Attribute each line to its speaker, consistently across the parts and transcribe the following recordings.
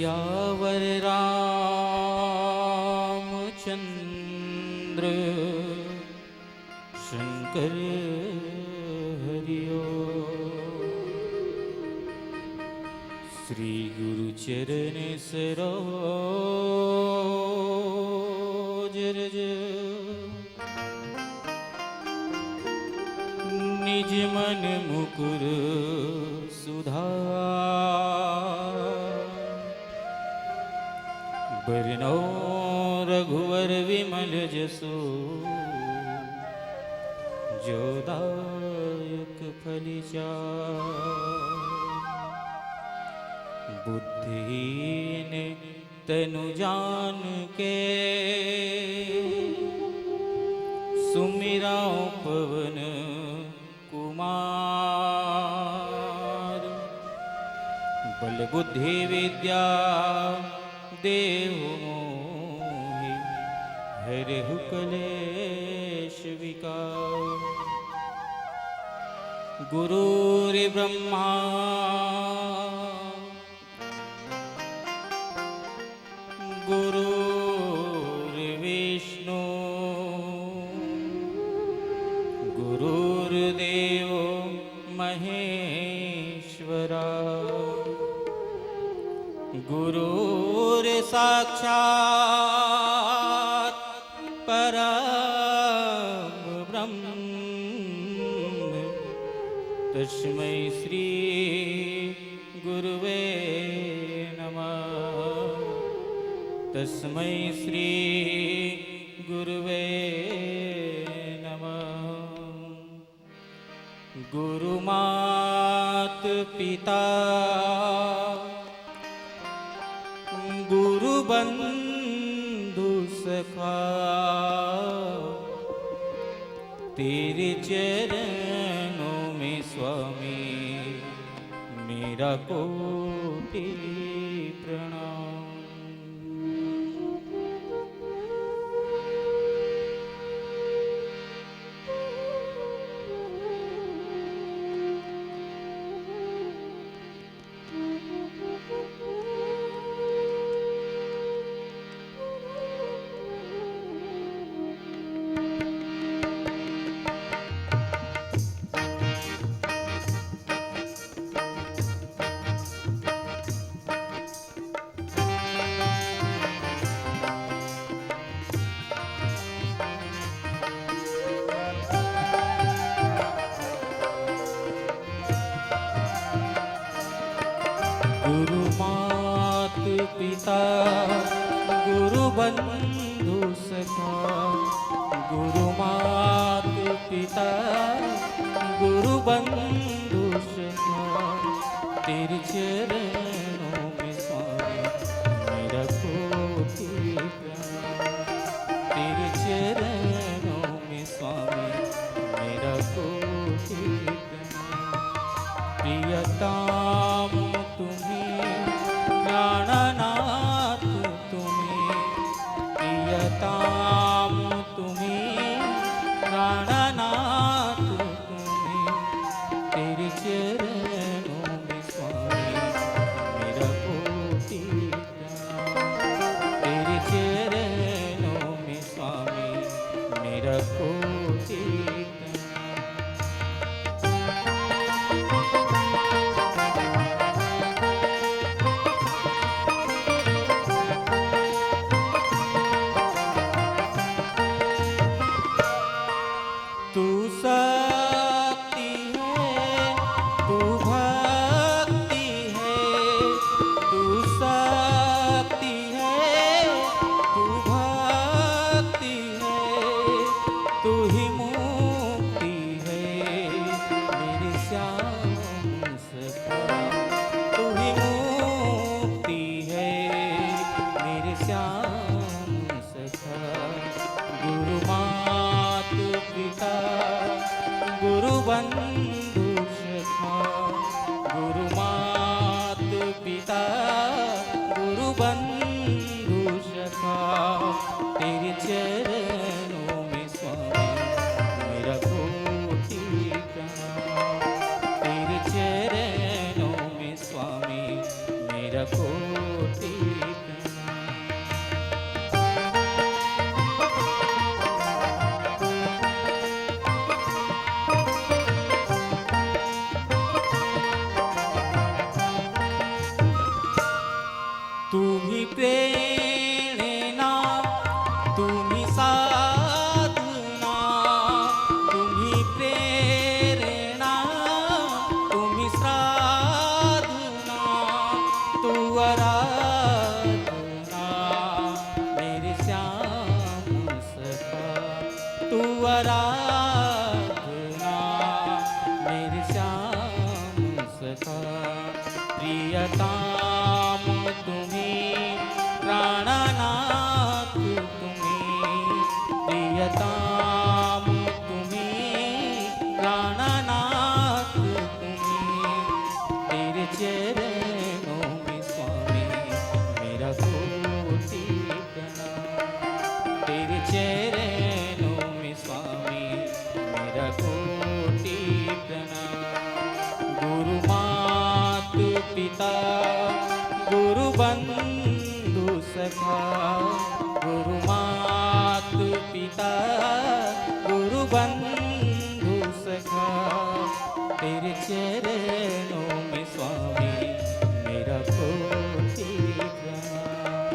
Speaker 1: सियावर रामचंद्र शंकर हरिओ। श्री गुरु चरण सरोज रज निज मन मुकुर सुधार। बरनौ रघुवर विमल जसो जो दायक फलिचार। बुद्धिहीन तनु जान के सुमिराओ पवन कुमार। बल बुद्धि विद्या देहु मोहि हरहु कलेश विकार। गुरुर्ब्रह्मा गुरुर्विष्णु गुरुर्देवो महेश्वरा। गुरुर्साक्षात् परम ब्रह्म तस्मै श्री गुरुवे नमः। तस्मै श्री गुरुवे नमः। गुरुमात पिता गुरु बंधु सखा तेरे चरणों में स्वामी मेरा कोटि प्रणाम। गुरु मात पिता गुरु बंधु सखा। गुरु मात पिता गुरु बंधु सखा तेरे चरणों में स्वामी मेरा कोटि प्रणाम। तेरे चरणों में स्वामी मेरा कोटि प्रणाम। प्रियतम तुम्हें प्राणनाथ तुम्हें। प्रियतम तुम्हें प्राणनाथ तुम्हें। तेरे चरणों में स्वामी मेरा कोटि प्रणाम। तेरे चरणों में स्वामी मेरा कोटि गुरु बंधु सखा। गुरु मात पिता गुरु बंधु सखा तेरे चरणों में स्वामी मेरा कोटि प्रणाम। तेरे चरणों में स्वामी मेरा कोटि तू आराधना मेरे श्याम सखा प्रियतम तुम्ही प्राणनाथ तुम्ही प्रियतम तुम्ही प्राणनाथ तुम्ही तेरे चरणों में स्वामी मेरा कोटि प्रणाम तेरे चरणों में स्वामी मेरा कोटि प्रणाम गुरु मात पिता गुरु बंधु सखा गुरु मात पिता गुरु बंधु सखा तेरे चरणों में स्वामी मेरा कोटि प्रणाम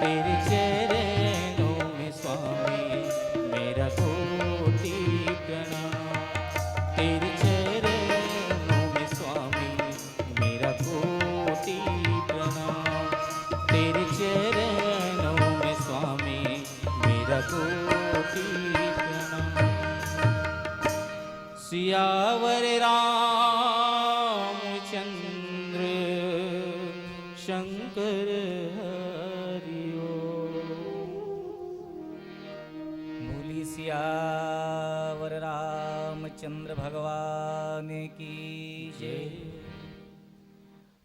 Speaker 1: तेरे चरणों में स्वामी मेरा कोटि प्रणाम तेरे चरणों में स्वामी मेरा कोटि प्रणाम तेरे चरणों में स्वामी मेरा कोटि प्रणाम सियावर रामचंद्र शंकर हरिओ
Speaker 2: बोली सियावर रामचंद्र भगवान की जय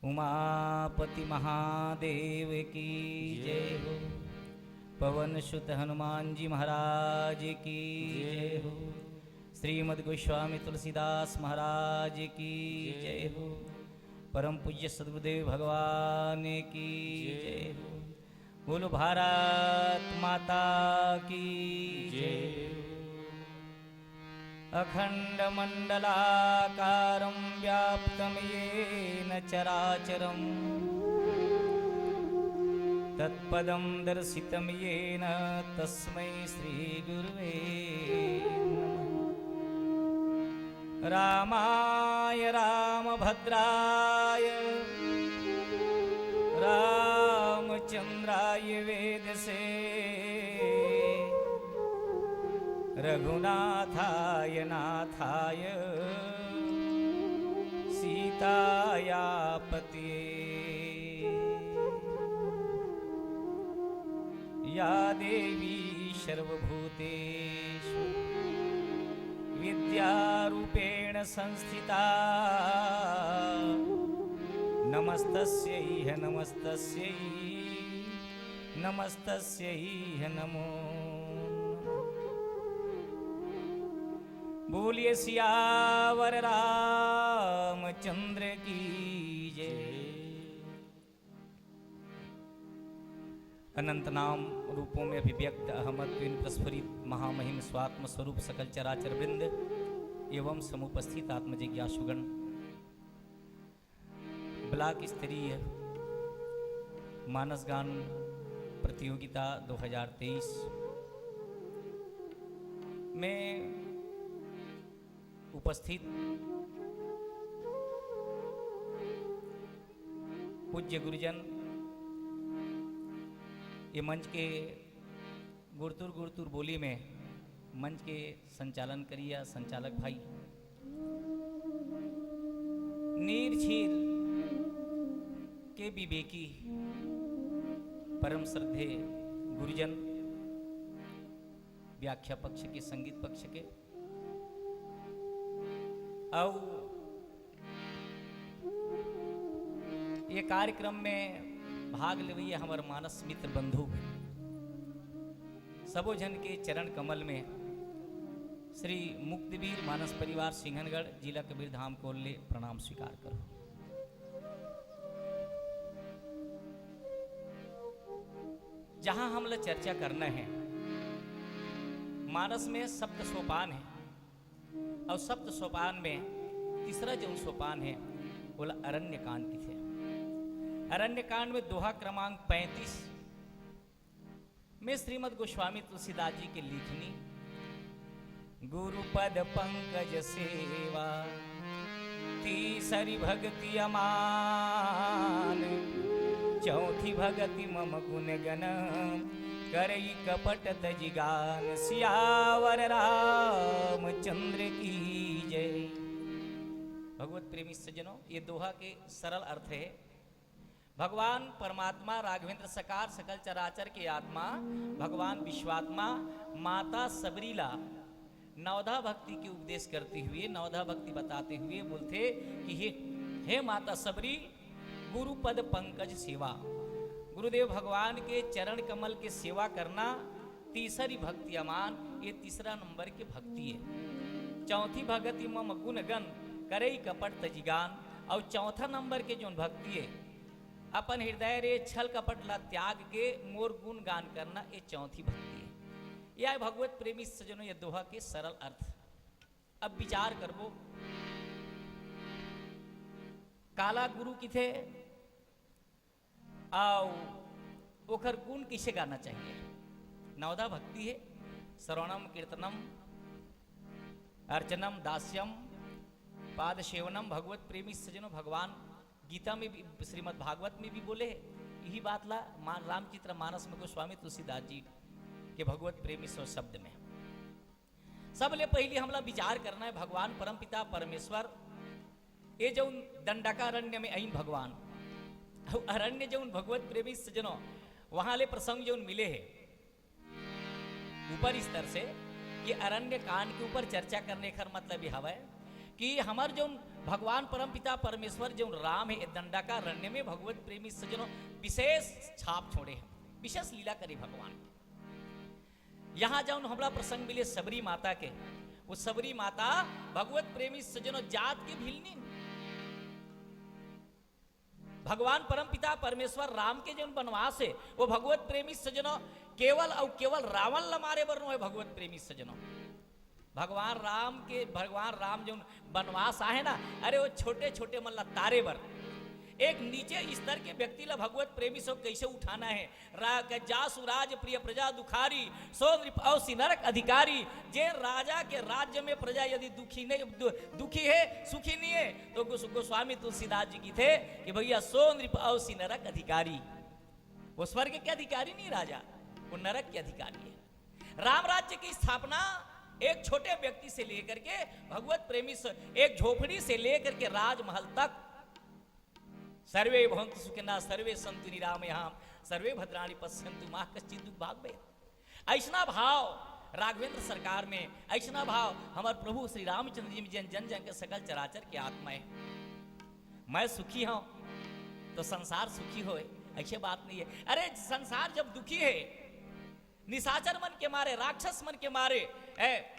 Speaker 2: उमापति महादेव की जय हो पवन सुत हनुमान जी महाराज की जय हो श्रीमद् गोस्वामी तुलसीदास महाराज की जय हो परम पूज्य सद्गुरुदेव भगवान की जय हो बोलो भारत माता की जय अखंड मंडलाकारं व्याप्तं येन चराचरं तत्पदं दर्शितं येन तस्मै श्री गुरुवे नमः रामाय रामभद्राय रामचंद्राय वेदसे रघुनाथाय नाथाय सीताया पतिये या देवी सर्वभूतेषु विद्यारूपेण संस्थिता नमस्तस्यै नमस्तस्यै नमस्तस्यै नमो बोलिए सियावर रामचंद्र की जय अनंत नाम रूपों में अभिव्यक्त अहमत्वेन प्रस्फुरित महामहिम स्वात्म स्वरूप सकल चराचर वृंद एवं समुपस्थित आत्मजिज्ञासुगण ब्लॉक स्तरीय मानस गान प्रतियोगिता 2023 में उपस्थित पूज्य गुरुजन ये मंच के गुरतुर बोली में मंच के संचालन करिए संचालक भाई नीरछीर के विवेकी परम श्रद्धे गुरुजन व्याख्या पक्ष के संगीत पक्ष के अब ये कार्यक्रम में भाग लेवैया हमारे मानस मित्र बंधु सबो जन के चरण कमल में श्री मुक्तिवीर मानस परिवार सिंहनगढ़ जिला कबीर धाम को ले प्रणाम स्वीकार करो। जहां हम लोग चर्चा करना है मानस में सप्त सोपान है और सप्त सोपान में तीसरा जो सोपान है बोला अरण्य कांड की थे। अरण्य कांड में दोहा क्रमांक 35 में श्रीमद् गोस्वामी तुलसीदास जी की लिखनी गुरुपद पंकज सेवा तीसरी भक्ति अमान चौथी भगति मम गुण गण करई कपट तजिगान सियावर रामचंद्र की जय। भगवत प्रेमी सज्जनों, ये दोहा के सरल अर्थ है, भगवान परमात्मा राघवेंद्र सकार सकल चराचर के आत्मा भगवान विश्वात्मा माता सबरीला नवधा भक्ति की उपदेश करते हुए, नवधा भक्ति बताते हुए बोलते कि हे माता सबरी, गुरुपद पंकज सेवा, गुरुदेव भगवान के चरण कमल के सेवा करना तीसरी भक्ति अमान, ये तीसरा नंबर की भक्ति है। चौथी भगति मम गुण गण करई कपट तजिगान, और चौथा नंबर के जो भक्ति है, अपन हृदय रे छल कपट ला त्याग के मोर गुण गान करना, ये चौथी भक्ति है। यह भगवत प्रेमी सज्जनों ये दोहा के सरल अर्थ। अब विचार करबो, काला गुरु की थे आओ ओखर गुण किसे गाना चाहिए। नवधा भक्ति है, श्रवणम कीर्तनम अर्चनम दास्यम पाद सेवनम। भगवत प्रेमी सज्जनों, भगवान गीता में भी, श्रीमद् भागवत में भी बोले यही बात ला। रामचित्र मानस में गोस्वामी तुलसीदास जी के भगवत प्रेमी सो शब्द में सबले पहले हमला विचार करना है, भगवान परम पिता परमेश्वर ये जो दंडकारण्य में आइन भगवान अरण्य जो भगवत प्रेमी सज्जनों वहां ले प्रसंग जो मिले है ऊपर स्तर से, कि अरण्य कांड के ऊपर चर्चा करने का मतलब यह है कि हमार जो भगवान परम पिता परमेश्वर जो राम है दंडकारण्य में भगवत प्रेमी सज्जनों विशेष छाप छोड़े हैं, विशेष लीला करे भगवान। यहाँ जब हमारा प्रसंग मिले सबरी माता के, वो सबरी माता भगवत प्रेमी सज्जनों जात की भिलनी, भगवान परम पिता परमेश्वर राम के जो वनवास है वो भगवत प्रेमी सज्जनों केवल और केवल रावण लमारे बर है। भगवत प्रेमी सज्जनों, भगवान राम जो वनवास आए ना, अरे वो छोटे छोटे मतलब तारे बर एक नीचे स्तर के व्यक्ति ला भगवत प्रेमी से कैसे उठाना है। जासु राज प्रिय प्रजा दुखारी, सो नृप औसी नरक अधिकारी। जे राजा के राज्य में प्रजा यदि दुखी है सुखी नहीं है, तो गोस्वामी तुलसीदास जी की थे कि भैया सो नृप औसी नरक अधिकारी। वो स्वर्ग के अधिकारी नहीं राजा, वो नरक के अधिकारी है। राम राज्य की स्थापना एक छोटे व्यक्ति से लेकर के भगवत प्रेमी से, एक झोपड़ी से लेकर के राजमहल तक, सर्वे भवन्तु सुखिनः सर्वे सन्तु निरामयाः सर्वे भद्राणि पश्यन्तु मा कश्चित् दुःख भाग में। ऐसा भाव राघवेंद्र सरकार में, ऐसा भाव हमारे प्रभु श्री रामचंद्र जी में जन जन के सकल चराचर के आत्मा है। मैं सुखी हूं तो संसार सुखी होए, ऐसी बात नहीं है। अरे संसार जब दुखी है, निशाचर मन के मारे, राक्षस मन के मारे,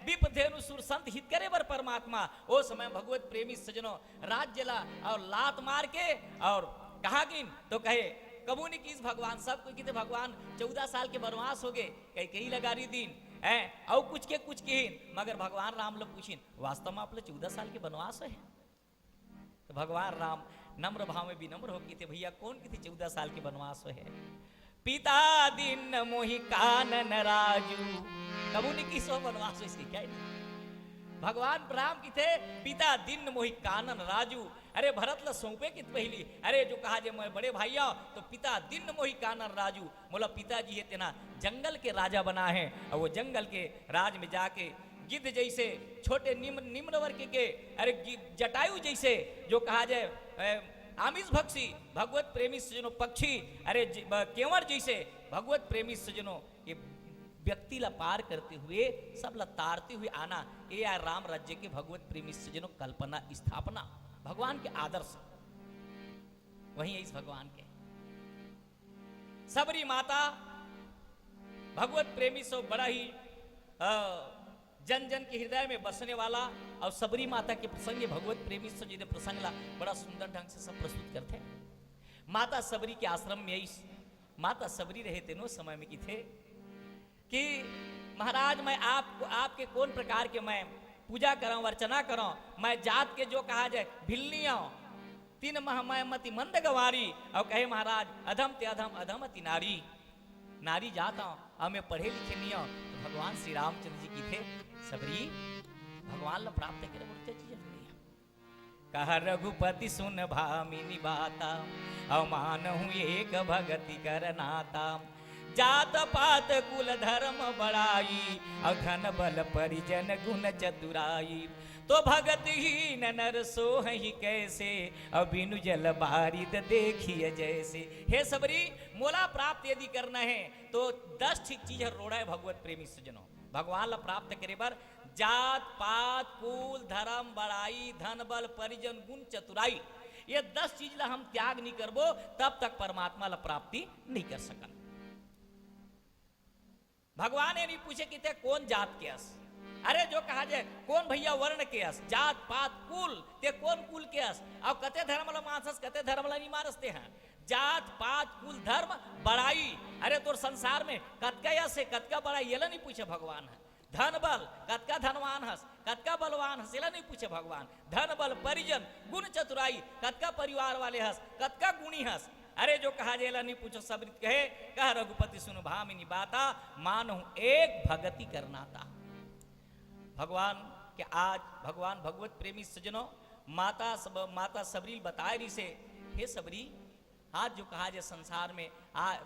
Speaker 2: विपधेनु सुर संत हित करे बर परमात्मा, वो समय भगवत प्रेमी सजनों राज्य ला और लात मार के और कहा गिन तो कहे कबू नहीं किस भगवान। सब कोई कहते भगवान 14 साल के वनवास हो गए, कई लगा रही दिन है और कुछ के मगर भगवान राम लोग पूछिन वास्तव में आप लोग 14 साल के वनवास है। तो भगवान राम नम्र भाव में विनम्र हो कहते भैया कौन कहते 14 साल के वनवास है। पिता दिन मोहि कानन राजू, कबूनी की सो वनवास इसकी क्या है। भगवान राम की थे पिता दिन मोहि कानन राजू। अरे भरत ला सौंपे की पहली, अरे जो कहा जे मैं बड़े भैया तो पिता दिन मोहि कानन राजू, बोला पिताजी है तेना जंगल के राजा बना है, और वो जंगल के राज में जाके गिद्ध जैसे छोटे निम्न वर्ग के, अरे जटायु जैसे जो कहा जाए आमिष भक्षी भगवत प्रेमी सज्जनों पक्षी, अरे केवट जैसे भगवत प्रेमी सज्जनों ये व्यक्ति ला पार करते हुए सब ला तारते हुए आना, ये राम राज्य के भगवत प्रेमी सज्जनों कल्पना स्थापना, भगवान के आदर्श वही है इस भगवान के। सबरी माता भगवत प्रेमी सो बड़ा ही जन जन के हृदय में बसने वाला, और सबरी माता के प्रसंग भगवत प्रेमी से जी प्रसंग ला बड़ा सुंदर ढंग से सब प्रस्तुत करते हैं। माता सबरी के आश्रम में माता सबरी रहे तेनो समय में की थे कि महाराज मैं आपके कौन प्रकार के मैं पूजा कराऊं अर्चना कराऊं, मैं जात के जो कहा जाए भिलनी आऊं, 3 माह मैं मति मंद गवारी, और कहे महाराज अधम ते अधम अधम अति नारी, नारी जाता हूं और मैं पढ़े लिखे नहीं हूं। तो भगवान श्री रामचंद्र जी की थे सबरी भगवान ला प्राप्त करे बोलते चीज कहा रघुपति सुन भामिनी बाता, अवमान हूँ एक भगति कर नाता, जात पात कुल धर्म बड़ाई और धन बल परिजन गुण चतुराई तो भगत ही नर सोहि कैसे और बिनु जल बारिद देखिए जैसे। हे सबरी मोला प्राप्त यदि करना है तो 10 ठीक चीज रोड़ा है भगवत प्रेमी सजनों। भगवान ला प्राप्त करे बर जात पात कुल धर्म बड़ाई धन बल परिजन गुण चतुराई ये 10 चीज ला हम त्याग नहीं करबो तब तक परमात्मा ला प्राप्ति नहीं कर सकन। भगवान ये नहीं पूछे कि ते कौन जात के अस, अरे जो कहा जाए कौन भैया वर्ण के अस, जात पात कुल ते कौन कुल के अस और कते धर्म ला मानस कते धर्म ला नहीं मानसते हैं। जात पात कुल धर्म बड़ाई, अरे तोर संसार में कतका यस है कतका बड़ाई ये नहीं पूछे भगवान है। धन बल कतका धनवान हस कतका बलवान हस ये नहीं पूछे भगवान। धन बल परिजन गुण चतुराई कतका परिवार वाले हस कतका गुणी हस, अरे जो कहा जेला नहीं पूछो सब कहे कह रघुपति सुन भामिनी बाता मानो एक भगति करना था। भगवान के आज भगवान भगवत प्रेमी सजनों माता सबरी बताए रही से हे सबरी आज जो कहा जाए संसार में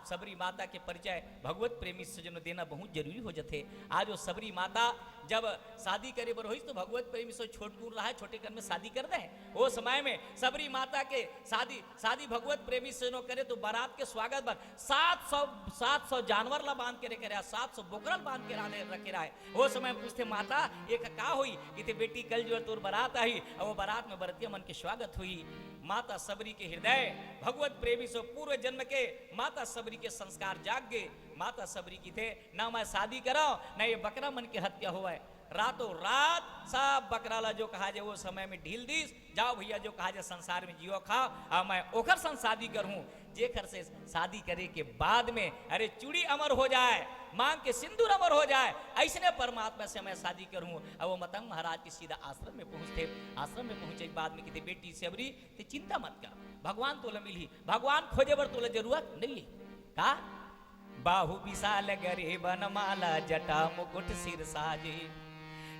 Speaker 2: सबरी माता के परिचय भगवत प्रेमी सजनों देना बहुत जरूरी हो जाते। आज वो सबरी माता जब शादी करे बर होई तो भगवत प्रेमी से छोट दूर रहा है छोटे कर में शादी कर दे। वो समय में सबरी माता के शादी भगवत प्रेमी सजनों करे तो बारात के स्वागत पर 700 जानवर ला बांध के रखे रहा 700 बोकरल बांध के रखे रहा है। वो समय पूछते माता एक का हुई कि बेटी कल जो तोर बारात आई और वो बारात में बरतिया मन के स्वागत हुई। माता सबरी के हृदय भगवत प्रेमी से पूर्व जन्म के माता सबरी के संस्कार जाग गए। माता सबरी की थे ना मैं शादी कराओ ना ये बकरा मन की हत्या हुआ है। रातों रात सब बकरा ला जो कहा जाए वो समय में ढील दीस जाओ भैया जो कहा जाए संसार में जियो खाओ और मैं ओखर संग शादी करूं। जेखर से शादी करे के बाद में अरे चूड़ी अमर हो जाए मांग के सिंदूर अमर हो जाए ऐसने परमात्मा से मैं शादी करूं। अब वो मतंग महाराज के सीधा आश्रम में पहुंचते। आश्रम में पहुंचे के बाद में कहते बेटी सबरी ते चिंता मत कर भगवान तोला मिली भगवान खोजे बर तोला जरूरत नहीं है का। बाहु विशाल गरे बनमाला जटा मुकुट सिर साजे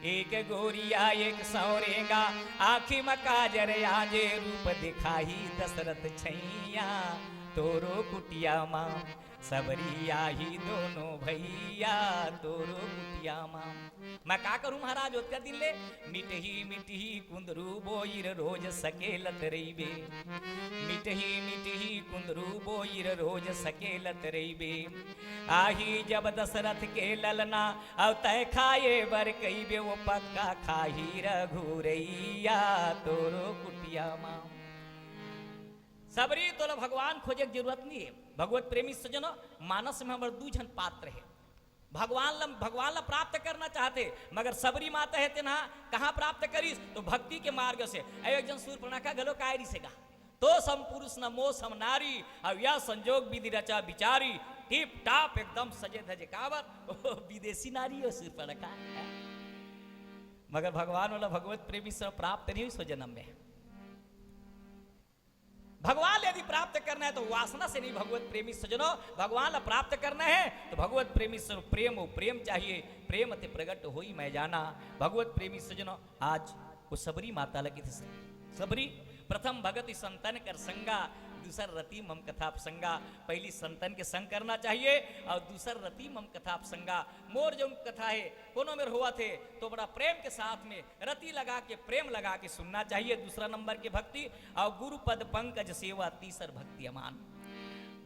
Speaker 2: एक गोरिया एक सौरेगा आखी में काजर आजे रूप दिखाही दशरथ छैया तोरो कुटिया माँ सबरिया ही दोनों भैया तोरो कुटिया माँ। मैं का करूं महाराज ओतका दिन ले मिटही कुंदरू बोईर रोज सकेलत रहीबे मिटही कुंदरू बोईर रोज सकेलत रहीबे आही जब दशरथ के ललना अब तय खाए बर कईबे वो पक्का खाही रघुरैया तोरो कुटिया माँ। सबरी तोला भगवान खोजे की जरूरत नहीं है। भगवत प्रेमी सजनों मानस में हमारे 2 जन पात्र है भगवान ला प्राप्त करना चाहते मगर सबरी माता है तेना कहाँ प्राप्त करीस तो भक्ति के मार्ग से। एक जन सूर्पणखा गलो कायरी से गा तो सम पुरुष न मोह सम नारी अब यह संजोग विधि रचा विचारी टिप टाप एकदम सजे धजे कावर विदेशी नारी हो सूर्पणखा मगर भगवान वाला भगवत प्रेमी से प्राप्त नहीं हुई सो जन्म में। भगवान यदि प्राप्त करना है तो वासना से नहीं भगवत प्रेमी सजनों भगवान ला प्राप्त करना है तो भगवत प्रेमी सजनों प्रेम चाहिए प्रेम ते प्रगट होई मैं जाना। भगवत प्रेमी सजनों आज वो सबरी माता लगी थी सबरी प्रथम भगत संतन कर संगा दूसर रति मम कथा संगा। पहली संतन के संग करना चाहिए और दूसर रति मम कथा संगा। मोर जो कथा है कोनो में हुआ थे तो बड़ा प्रेम के साथ में रति लगा के प्रेम लगा के सुनना चाहिए। दूसरा नंबर की भक्ति और गुरु पद पंकज सेवा तीसर भक्ति अमान।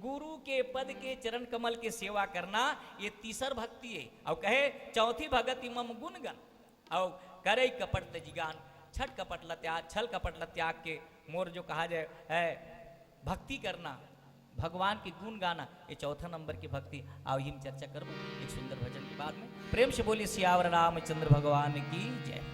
Speaker 2: गुरु के पद के चरण कमल के सेवा करना ये तीसर भक्ति है। और कहे चौथी भगति मम गुणगन और करे कपट तजिगान छठ कपट लत्याग छल कपट लत्याग के मोर जो कहा जाए है भक्ति करना भगवान के गुण गाना ये चौथा नंबर की भक्ति। आओ ही चर्चा करो एक सुंदर भजन के बाद में। प्रेम से बोलिए सियावर रामचंद्र भगवान की जय।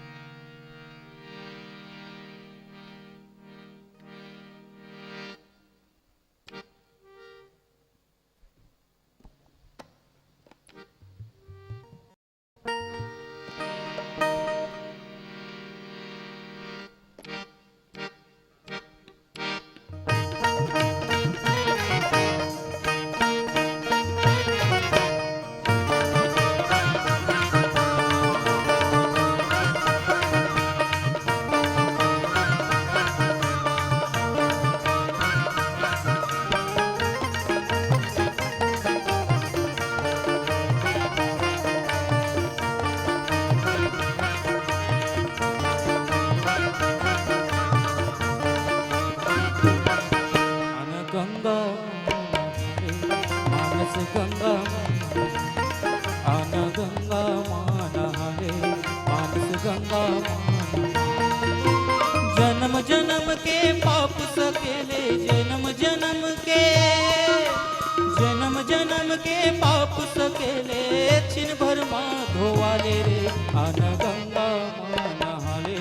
Speaker 1: छिन भर माँ धोवाले रे आन गंगा माँ नहाले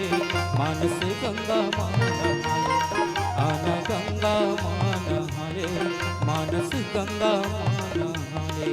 Speaker 1: मानस गंगा माँ नहाले आन गंगा माँ नहाले मानस गंगा माँ नहाले।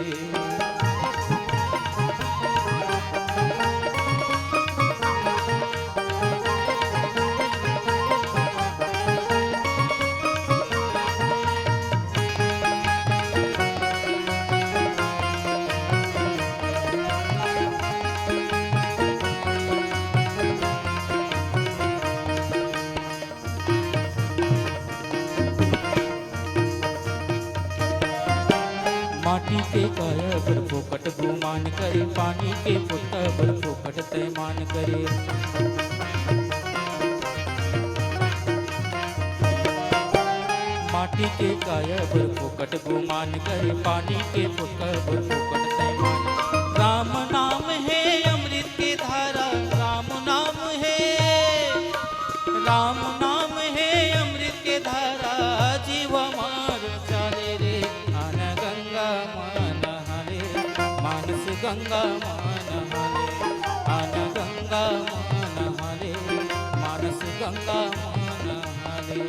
Speaker 1: माटी के काया पर फोकट गुमान करे पानी के पुट्टा पर फोकट तैमान करे। माटी के काया पर फोकट गुमान करे पानी के पुट्टा पर फोकट तैमान। राम नाम है अमृत की धारा राम नाम है राम नाम है अमृत के धारा जीव मार चाले रे आन गंगा माँ नहाले मानस गंगा माँ नहाले आन गंगा माँ नहाले मानस गंगा माँ नहाले।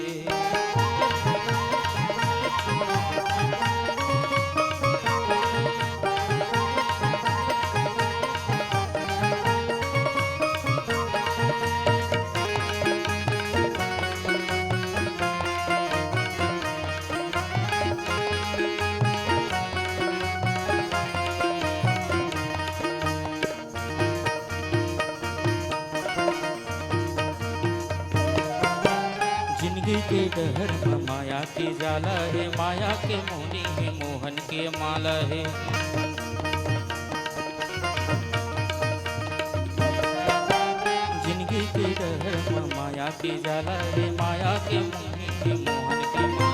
Speaker 1: जिंदगी के डहर में माया के जाला है माया के मोहनी में मोहन के माला है। जिंदगी के डहर में माया के जाला है माया के मोहनी में मोहन के माला।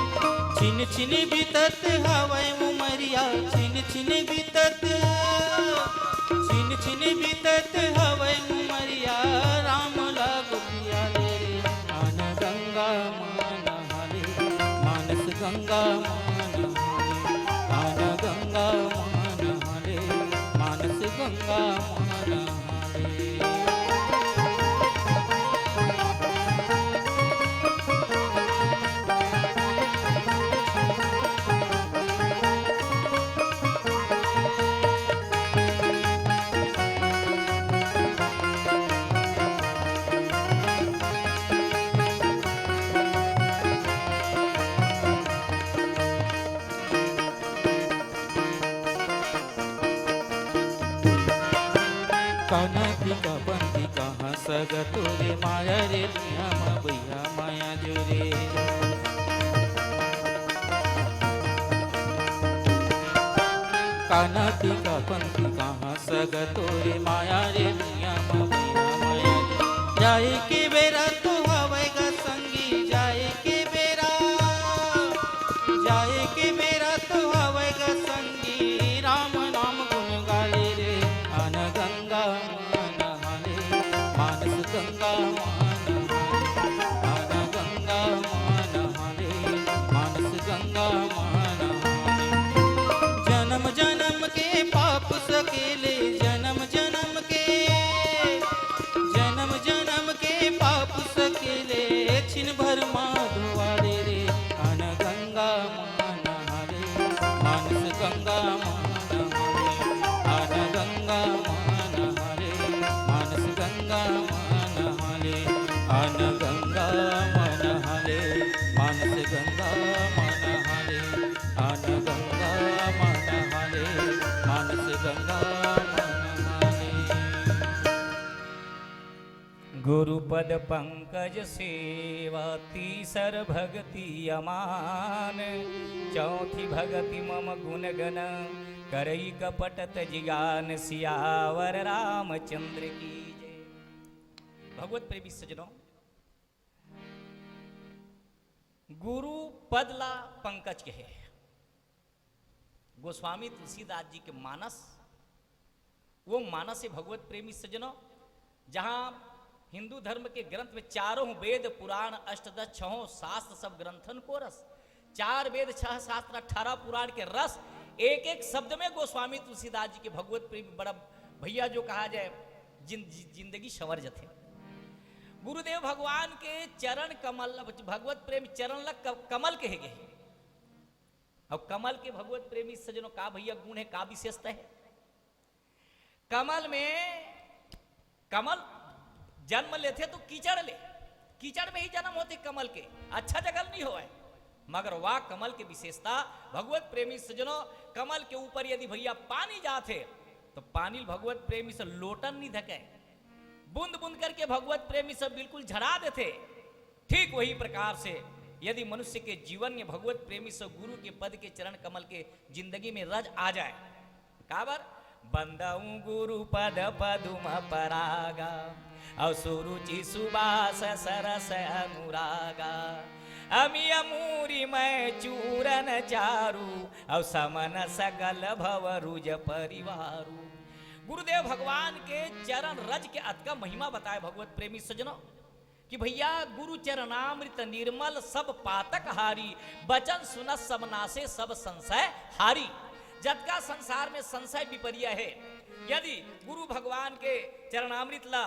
Speaker 1: छिन छिन बीतत हवै उमरिया छिन छिन बीतत छिन छिन बीतत हवै उमरिया राम लाग पियाले रे आन गंगा माँ नहाले मानस गंगा माँ नहाले आन गंगा माँ नहाले मानस गंगा माँ नहाले। कान्हा की का बंदी कहाँ सगतो रे माया रे दुनिया मा भैया माया जोरे। कान्हा की का बंदी कहाँ सगतो रे माया रे दुनिया मा भैया माया जोरे। जाए के बेरा तो हवेगा संगी जाए के बेरा तो हवेगा संगी राम नाम गुण गाले रे आन गंगा माँ नहाले मानस गंगा माँ नहाले आन गंगा माँ नहाले मानस गंगा माँ नहाले। जन्म जन्म के पाप सकेले जन्म जन्म के पाप सकेले छिन भर माँ धोवाले रे आन गंगा माँ नहाले मानस गंगा माँ नहाले आन गंगा माँ नहाले मानस गंगा माँ नहाले आन गंगा माँ नहाले मानस गंगा माँ नहाले आन गंगा माँ नहाले मानस गंगा माँ नहाले।
Speaker 2: गुरुपद पंकज सेवा तीसर भक्ति अमान चौथी भगति मम गुण गण करई कपटत जिगान सियावर रामचंद्र की जय। भगवत प्रेमी सजनों, गुरु पदला पंकज के है गोस्वामी तुलसीदास जी के मानस। वो मानस है भगवत प्रेमी सजनों, जहां हिंदू धर्म के ग्रंथ में चारों वेद पुराण अष्टदश छहों शास्त्र सब ग्रंथन को रस, 4 वेद 6 शास्त्र 18 पुराण के रस एक एक शब्द में गोस्वामी तुलसीदास जी के भगवत प्रेमी बड़ा भैया जो कहा जाए जिंदगी संवर जथे। गुरुदेव भगवान के चरण कमल भगवत प्रेम चरण लग कमल कहे गए। अब कमल के भगवत प्रेमी सज्जनों का भैया गुण है, का विशेषता है। कमल में कमल जन्म लेते तो कीचड़ ले, कीचड़ में ही जन्म होते कमल के, अच्छा जगल नहीं हो। मगर वाह कमल की विशेषता भगवत प्रेमी सज्जनों, कमल के ऊपर यदि भैया पानी जाते तो पानी भगवत प्रेमी से लोटन नहीं धके, बूंद बूंद करके भगवत प्रेमी से बिल्कुल झरा देते। ठीक वही प्रकार से यदि मनुष्य के जीवन में भगवत प्रेमी से गुरु के पद के चरण कमल के जिंदगी में रज आ जाए, काबर बंदऊ गुरु पद पदुम परागा और सुरुचि सुबास सरस अनुरागा अमी अमूरी मैं चूरन चारू और समन सकल भव रुज परिवारू। गुरुदेव भगवान के चरण रज के अतका महिमा बताए भगवत प्रेमी सज्जनों कि भैया गुरु चरणामृत निर्मल सब पातक हारी, बचन सुनत सब नासे सब संशय हारी। जब का संसार में संशय विपर्य है, यदि गुरु भगवान के चरणामृत ला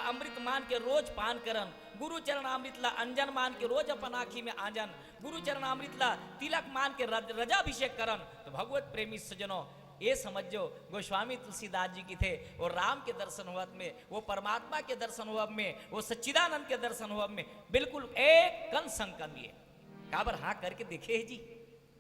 Speaker 2: अमृत मान के रोज पान करन, गुरु चरणामृत ला अंजन मान के रोज अपन आँखी में आंजन, गुरु चरणामृत ला तिलक मान के रजाभिषेक करन, तो भगवत प्रेमी सज्जनों ये समझो गोस्वामी तुलसीदास जी की थे। वो राम के दर्शन हुआ में, वो परमात्मा के दर्शन हुआ में, वो सच्चिदानंद के दर्शन हुआ में बिल्कुल एक कण संकन ये काबर हाँ करके देखे जी,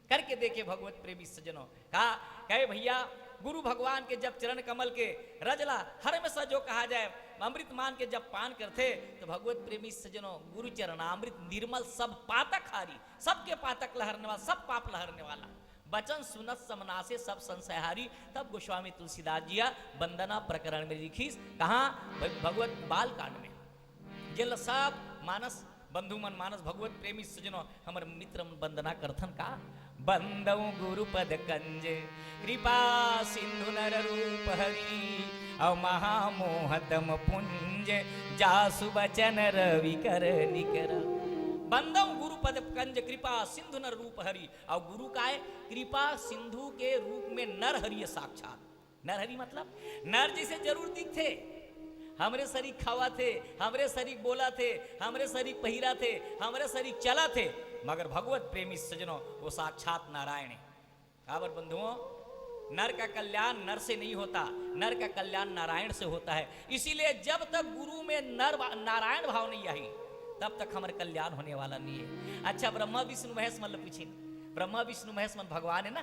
Speaker 2: करके देखे भगवत प्रेमी सज्जनों। कहे भैया गुरु भगवान के जब चरण कमल के रजला हर में जो कहा जाए अमृत मान के जब पान करते तो भगवत प्रेमी सज्जनों गुरु चरणामृत निर्मल सब पातक हारी, सबके पातक लहरने वाला, सब पाप लहरने वाला, बचन सुनत समनासे सब संशयहारी। तब गोस्वामी तुलसीदास जी वंदना प्रकरण में लिखी, कहा भगवत बाल कांड में जिल सब मानस बंधु मन मानस भगवत प्रेमी सज्जनों हमर मित्र वंदना करथन का बंदऊ गुरुपद कंज कृपा सिंधु नर रूप हरि और महामोहतम पुंज जासु बचन रवि कर निकर। बंदऊ गुरुपद कंज कृपा सिंधु नर रूप हरि, और गुरु का है कृपा सिंधु के रूप में नर हरि साक्षात। नर हरि मतलब नर जी से जरूर दिखते, हमरे शरीर खावा थे, हमरे शरीर बोला थे, हमरे शरीर पहिरा थे, हमरे शरीर चला थे, मगर भगवत प्रेमी सज्जनों वो साक्षात नारायण है। काबर बंधुओं नर का कल्याण नर से नहीं होता, नर का कल्याण नारायण से होता है। इसीलिए जब तक गुरु में नारायण भाव नहीं आई तब तक हमारे कल्याण होने वाला नहीं है। अच्छा ब्रह्मा विष्णु महेश मतलब पूछिए, ब्रह्मा विष्णु महेश मन भगवान है ना,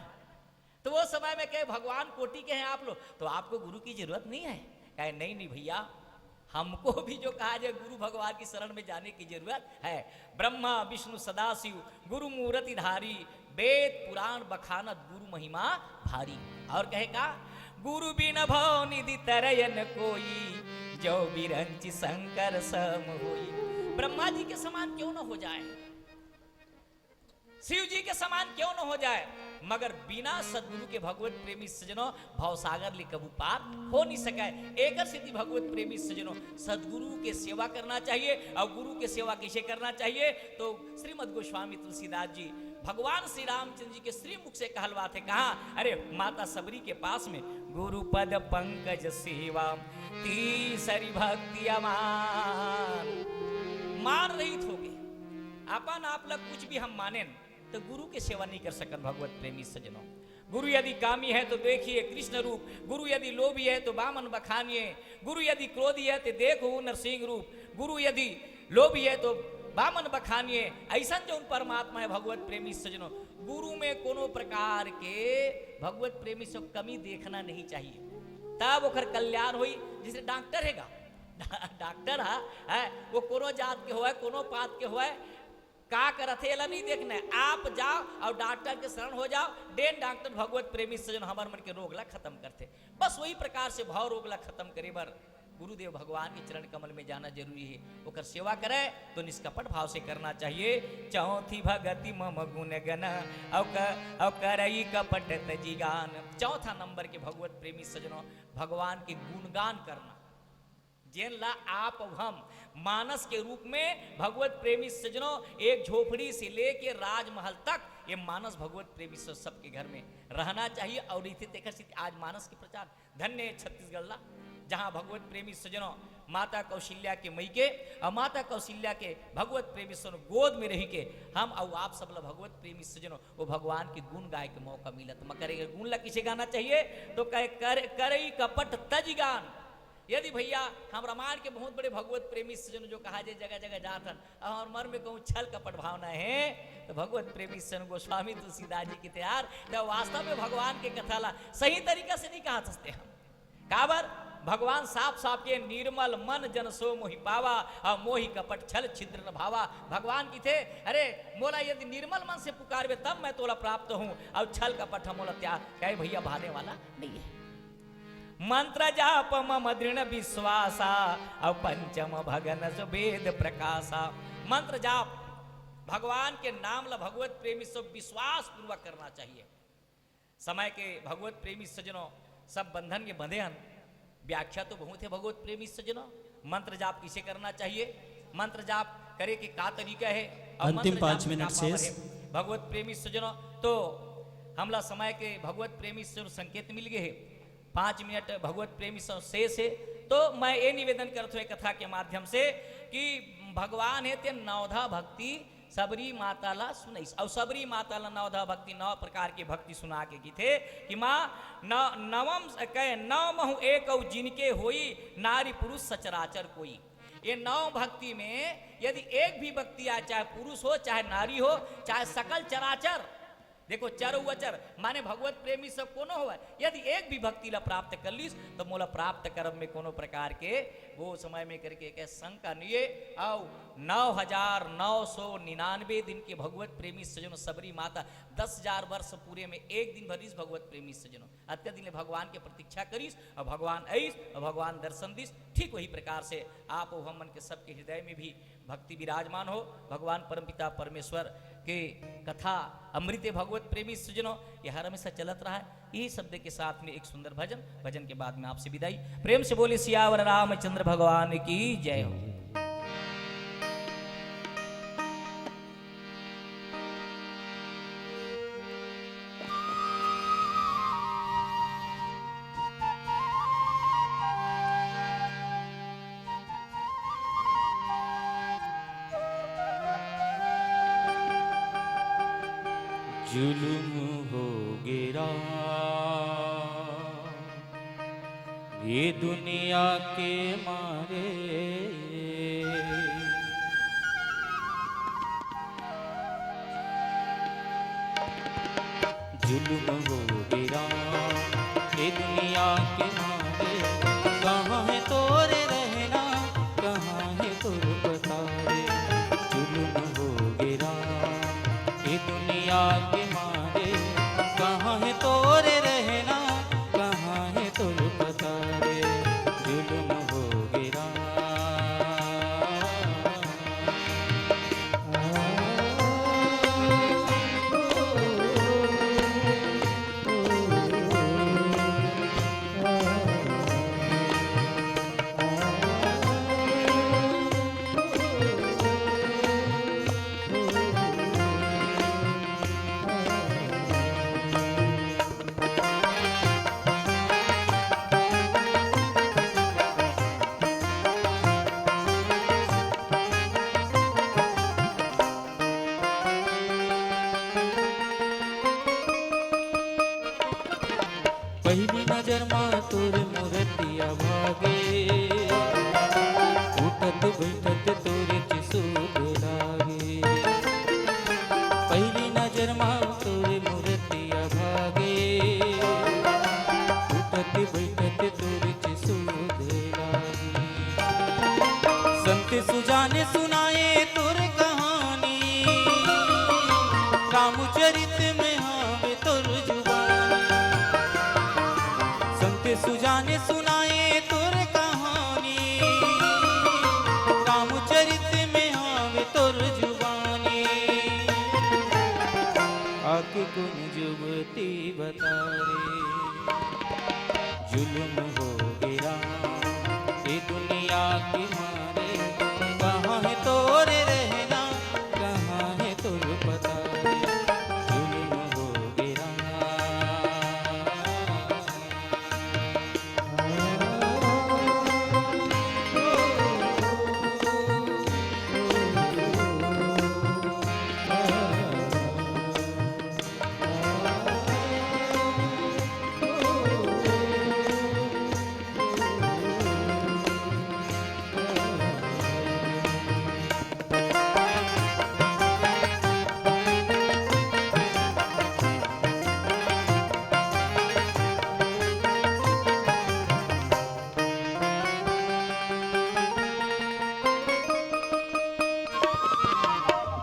Speaker 2: तो वो समय में कहे भगवान कोटि के हैं आप लोग, तो आपको गुरु की जरूरत नहीं है। कहे नहीं नहीं भैया, हमको भी जो कहा जाए गुरु भगवान की शरण में जाने की जरूरत है। ब्रह्मा विष्णु सदाशिव गुरु मूर्ति धारी, वेद पुराण बखानत गुरु महिमा भारी। और कहेगा गुरु बिन भव निधि तरयन कोई, जो बिरंच शंकर सम होई। ब्रह्मा जी के समान क्यों न हो जाए, शिव जी के समान क्यों न हो जाए, मगर बिना सदगुरु के भगवत प्रेमी सज्जनों भवसागर ले कबू पार हो नहीं सका है। एक सिद्धि भगवत प्रेमी सज्जनों सदगुरु के सेवा करना चाहिए। और गुरु के सेवा कैसे करना चाहिए, तो श्रीमद गोस्वामी तुलसीदास जी भगवान श्री रामचंद्र जी के श्रीमुख से कहलवाते, कहा अरे माता सबरी के पास में गुरु पद पंकज सेवा तीसरी भक्ति अमान। मान रहित हो गए अपन आप लोग कुछ भी हम माने तो गुरु के सेवा नहीं कर सकन भगवत प्रेमी सज्जनों। गुरु यदि कामी है तो देखिए कृष्ण रूप, गुरु यदि लोभी है तो बामन बखानिए, गुरु यदि क्रोधी है तो देखो नरसिंह रूप, गुरु यदि लोभी है तो बामन बखानिए। ऐसा जो उन परमात्मा है भगवत प्रेमी सज्जनों, गुरु में कोनो प्रकार के भगवत प्रेमी से कमी देखना नहीं चाहिए, तब ओकर कल्याण हुई। जैसे डॉक्टर हैगा, डॉक्टर है वो कोनो जात के होए कोनो पात के होए, का करते एला नहीं देखना है, आप जाओ और डॉक्टर के शरण हो जाओ, डेन डॉक्टर भगवत प्रेमी सज्जन हमार मन के रोग ला खत्म करते। बस वही प्रकार से भाव रोग ला खत्म करे बर गुरुदेव भगवान के चरण कमल में जाना जरूरी है। ओकर सेवा करे तो निष्कपट भाव से करना चाहिए। चौथी भगति मम गुण गण और करई कपट तजिगान। चौथा नंबर के भगवत प्रेमी सज्जनों भगवान के गुणगान करना, जेन ला आप हम मानस के रूप में भगवत प्रेमी सज्जनों एक झोपड़ी से लेके राजमहल तक ये मानस भगवत प्रेमी सबके घर में रहना चाहिए। और इसे देखा स्थिति आज मानस के प्रचार धन्य है छत्तीसगढ़ ला, जहाँ भगवत प्रेमी सजनों माता कौशल्या के मई के और माता कौशल्या के भगवत प्रेमी सजनों गोद में रही के हम और आप सब ला भगवत प्रेमी सजनों वो भगवान के गुण गाय के मौका मिला। तो करेगा गुण ला किसे गाना चाहिए तो कहे करई कपट तज गान। यदि भैया हम रामायण के बहुत बड़े भगवत प्रेमी सजन जो कहा जाए जगह जगह जातन और मर में कहूँ छल कपट भावना है तो भगवत प्रेमी सजन गोस्वामी तुलसीदास जी के तैयार तो वास्तव में भगवान के कथा ला सही तरीका से नहीं कहा सकते हम। काबर भगवान साफ साफ के निर्मल मन जन सो मोहि पावा और मोहि कपट छल छिद्र न भावा। भगवान की थे अरे मोला यदि निर्मल मन से पुकारवे तब मैं तोला प्राप्त हूँ और छल कपट हम मोला त्याग कहे भैया भाने वाला नहीं है। मंत्र जाप मम दृढ़ विश्वासा और पंचम भगन वेद प्रकाशा। मंत्र जाप भगवान के नाम ला भगवत प्रेमी सब विश्वास पूर्वक करना चाहिए। समय के भगवत प्रेमी सजनों सब बंधन के बंधे हन, व्याख्या तो बहुत है भगवत प्रेमी सजनों। मंत्र जाप किसे करना चाहिए, मंत्र जाप करे कि का तरीका है,
Speaker 3: अंतिम 5 मिनट शेष
Speaker 2: भगवत प्रेमी सजनों। तो हमला समय के भगवत प्रेमी सजनों संकेत मिल गए है 5 मिनट भगवत प्रेमी शेष है। तो मैं ये निवेदन करता हूँ कथा के माध्यम से कि भगवान है ते नवधा भक्ति सबरी माता ला सुनाई और सबरी माता ला नवधा भक्ति 9 प्रकार की भक्ति सुना के की थे कि माँ नवम कहे नव महु एक जिनके होई नारी पुरुष सचराचर कोई। ये 9 भक्ति में यदि एक भी भक्ति आए चाहे पुरुष हो चाहे नारी हो चाहे सकल चराचर देखो चर वचर माने भगवत प्रेमी सब कोनो हो यदि एक भी भक्ति ला प्राप्त कर लीस तो मोला प्राप्त कर्म में कोनो प्रकार के वो समय में करके कह शंका नहीं है। और 9,999 दिन के भगवत प्रेमी सजनों सबरी माता 10,000 वर्ष पूरे में एक दिन भरीस भगवत प्रेमी सजनों अत्यधिक भगवान के प्रतीक्षा करीस और भगवान आईस और भगवान दर्शन दिस। ठीक वही प्रकार से आप हम मन के सबके हृदय में भी भक्ति विराजमान हो। भगवान परमपिता परमेश्वर के कथा अमृत भगवत प्रेमी सजनों यह हमेशा चलत रहा है। यही शब्द के साथ में एक सुंदर भजन, भजन के बाद में आपसे विदाई। प्रेम से बोले सियावर रामचंद्र भगवान की जय हो।
Speaker 1: जुलुम हो गिरा ये दुनिया के मारे जुलुम हो गिरा ये दुनिया के मारे कहाँ है तोरे रहना कहाँ है तुर बतारे। जुलुम हो गिरा ये दुनिया के कहाँ है तोरे रहना कहाँ है तुर पता रे। जुल्म हो गिरा पहली नजर माँ तोर मूर्तिया भागे उठत बैठत तोरे चिसूत लागे। पहली नजर माँ तोर मूर्तिया भागे उठत बैठत तोरे चिसूत लागे। संत सुजाने सुनाए तोर कहानी रामचरित में हावे तोर सुजाने सुनाए तुर कहानी रामचरित में हावे तुर जुबानी। आके गुण जुबती बता रे। जुल्म हो गिरा ये दुनिया की मारे कहाँ है तोरे रहना कहाँ है तुर पता रे।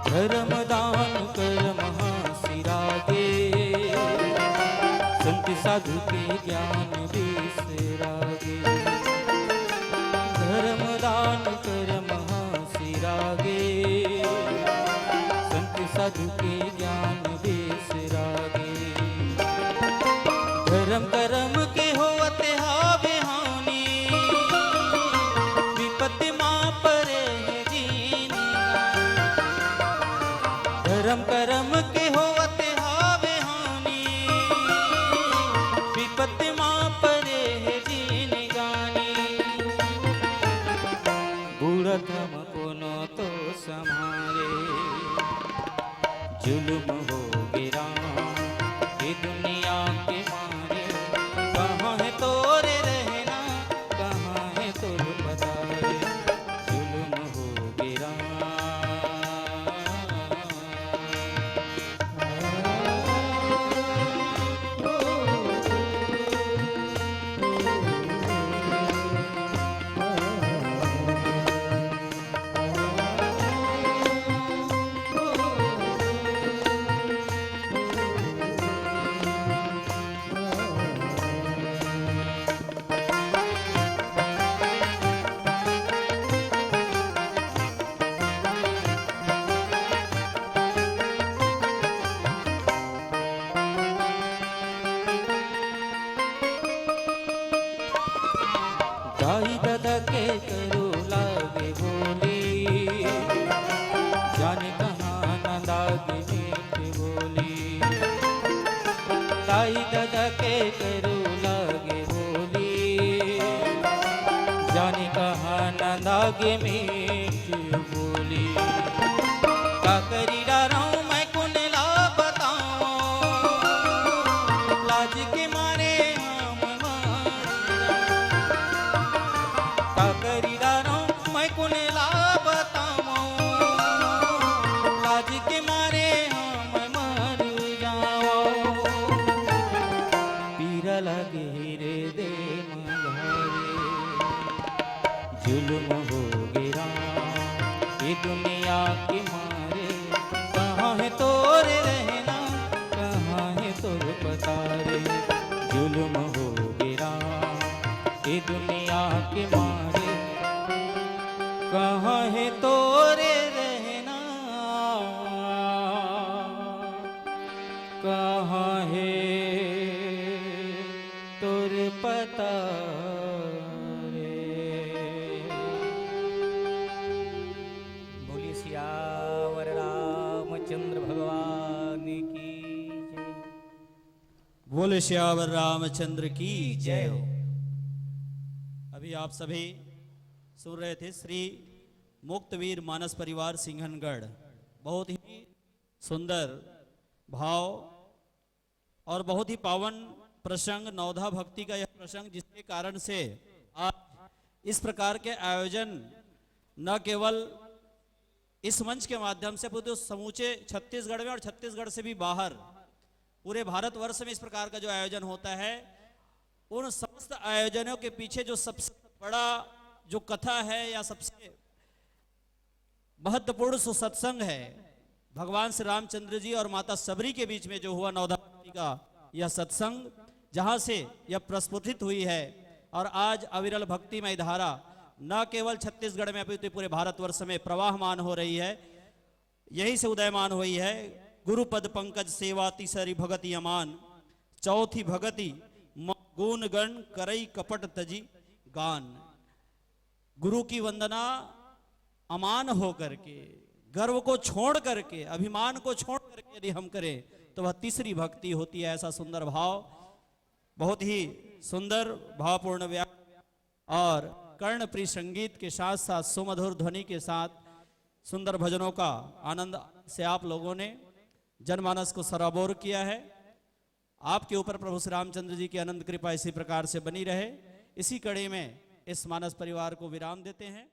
Speaker 1: धर्म दान कर महासिरागे, संत साधु के ज्ञान बिसरागे। धर्म दान कर महासिरागे, संत साधु के ज्ञान बिसरागे। धर्म कर्म के होते हावे हानि, विपत्ति माँ परे जीनी। धर्म कर्म के होते हावे हानि, विपत्ति माँ परे जीनी गानी। गुणधम कोनो तो समारे, जुल्म हो गिरा ये दुनिया के मारे। कहाँ है तोरे रहना, कहाँ है तोर पतारे, जुल्म हो गिरा। दाई दादा के करो लागे बोली, जाने कहाँ न दागे मीठी बोली। दाई दादा के करो लागे बोली, जाने कहाँ न दागे मीठी बोली। का करी डाराऊं मैं कुन ला बताऊं, लाज के मारे हम का करी डाराऊं मैं कुन ला बताऊं, लाज के मारे हम मर जाओ। पीरा लगे रे दे मघारे, जुल्म हो गिरा ये दुनिया के मारे। कहाँ है तोरे रहना, कहाँ है तोर पतारे, जुल्म हो गिरा ये दुनिया के मारे। कहाँ है तोरे रहना, कहाँ है तोर पतारे।
Speaker 2: बोलिए सियावर रामचंद्र भगवान की जय।
Speaker 3: बोले श्यावर रामचंद्र की
Speaker 2: जय हो।
Speaker 3: अभी आप सभी सुन रहे थे श्री मुक्तवीर मानस परिवार सिंघनगढ़। बहुत ही सुंदर भाव और बहुत ही पावन प्रसंग, नवधा भक्ति का यह प्रसंग, जिसके कारण से आज इस प्रकार के आयोजन न केवल इस मंच के माध्यम से पूरे समूचे छत्तीसगढ़ में और छत्तीसगढ़ से भी बाहर पूरे भारतवर्ष में इस प्रकार का जो आयोजन होता है, उन समस्त आयोजनों के पीछे जो सबसे बड़ा जो कथा है या सबसे महत्वपूर्ण सत्संग है, भगवान श्री रामचंद्र जी और माता सबरी के बीच में जो हुआ नवधा भक्ति का यह सत्संग, जहां से यह प्रस्फुटित हुई है। और आज अविरल भक्तिमय धारा न केवल छत्तीसगढ़ में अपितु पूरे भारतवर्ष में प्रवाहमान हो रही है। यही से उदयमान हुई है। गुरुपद पंकज सेवा तीसरी भगति अमान, चौथी भगति गुण गण करई कपट तजी गान। गुरु की वंदना अमान हो करके, गर्व को छोड़ करके, अभिमान को छोड़ करके यदि हम करें तो वह तीसरी भक्ति होती है। ऐसा सुंदर भाव, बहुत ही सुंदर भावपूर्ण व्याख्या और कर्णप्रिय संगीत के साथ साथ सुमधुर ध्वनि के साथ सुंदर भजनों का आनंद से आप लोगों ने जनमानस को सराबोर किया है। आपके ऊपर प्रभु श्री रामचंद्र जी की अनंत कृपा इसी प्रकार से बनी रहे। इसी कड़ी में इस मानस परिवार को विराम देते हैं।